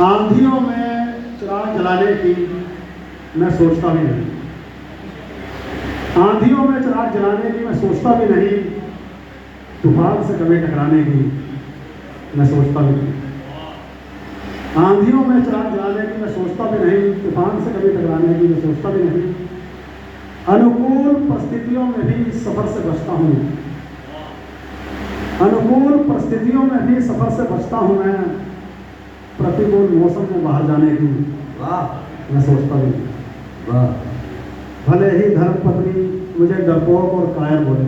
आंधियों में चिराग जलाने की मैं सोचता भी नहीं, आंधियों में चिराग जलाने की मैं सोचता भी नहीं, तूफान से कभी टकराने की मैं सोचता भी नहीं। आंधियों में चिराग जलाने की मैं सोचता भी नहीं, तूफान से कभी टकराने की मैं सोचता भी नहीं। अनुकूल परिस्थितियों में भी सफर से बचता हूँ, अनुकूल परिस्थितियों में भी सफर से बचता हूँ मैं, प्रतिकूल मौसम में बाहर जाने की वाह मैं सोचता भी नहीं। वाह भले ही धर्मपत्नी मुझे डरपोक और कायर बोले,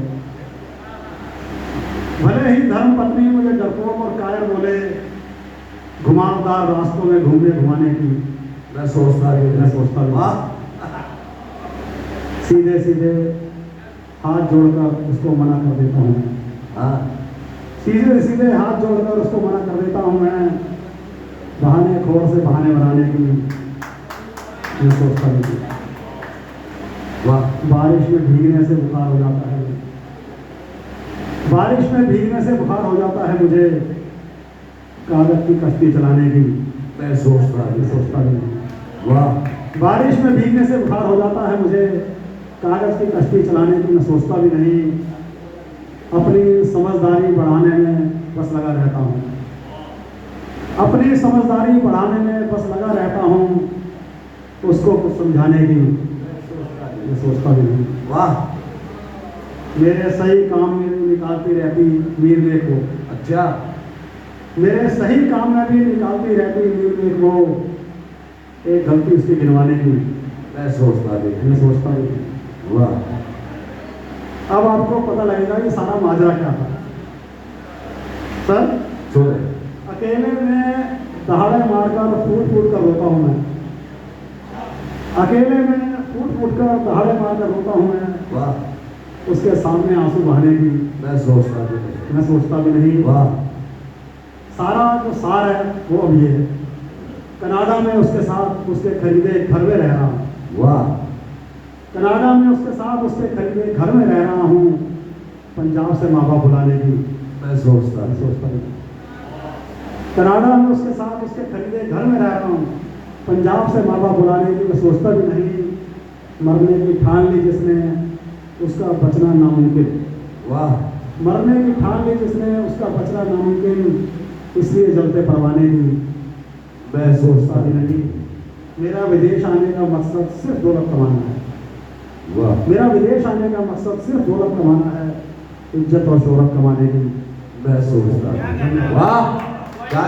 भले ही धर्मपत्नी मुझे डरपोक और कायर बोले, घुमावदार रास्तों में घूमने घुमाने की मैं सोचता भी वाह सीधे सीधे हाथ जोड़कर उसको मना कर देता हूँ। हाँ सीधे सीधे हाथ जोड़कर उसको मना कर देता हूँ मैं, बहाने खोर से बहाने बनाने की मैं सोचता भी। वाह बारिश में भीगने से बुखार हो जाता है, बारिश में भीगने से बुखार हो जाता है मुझे, कागज की कश्ती चलाने की मैं सोचता भी। वाह बारिश में भीगने से बुखार हो जाता है मुझे, कागज की कश्ती चलाने की मैं सोचता भी नहीं। अपनी समझदारी बढ़ाने में बस लगा रहता हूँ, अपनी समझदारी बढ़ाने में बस लगा रहता हूँ, उसको कुछ समझाने की मैं सोचता भी नहीं। वाह मेरे सही काम में भी निकालती रहती मीर मेघ को, अच्छा मेरे सही काम में भी निकालती रहती मीर मेघ को, एक गलती उसकी गिनवाने की मैं सोचता भी। वाह अब आपको पता लगेगा ये सारा माजरा क्या था। सर अकेले में दहाड़े मारकर फूट फूट कर रोता हूँ मैं, अकेले में फूट फूट कर दहाड़े मारकर रोता हूँ मैं। वाह उसके सामने आंसू बहाने की मैं सोचता भी नहीं। वाह सारा जो सार है वो अब ये है, कनाडा में उसके साथ उसके खरीदे घर में रह रहा हूँ। वाह कनाडा में उसके साथ उसके खरीदे घर में रह रहा हूँ, पंजाब से माँ बाप बुलाने की मैं सोचता भी। कनाडा में उसके साथ उसके खरीदे घर में रह रहा हूँ, पंजाब से माँ बाप बुलाने की मैं सोचता भी नहीं। मरने की ठान ली जिसने उसका बचना नामुमकिन। वाह मरने की ठान ली जिसने उसका बचना नामुमकिन, इसलिए जलते परवाने की मैं सोचता भी नहीं। मेरा विदेश आने का मकसद सिर्फ दौलत कमाना है। वाह मेरा विदेश आने का मकसद सिर्फ दौलत कमाना है, इज्जत और शोहरत कमाने की मैं सोचता। वाह क्या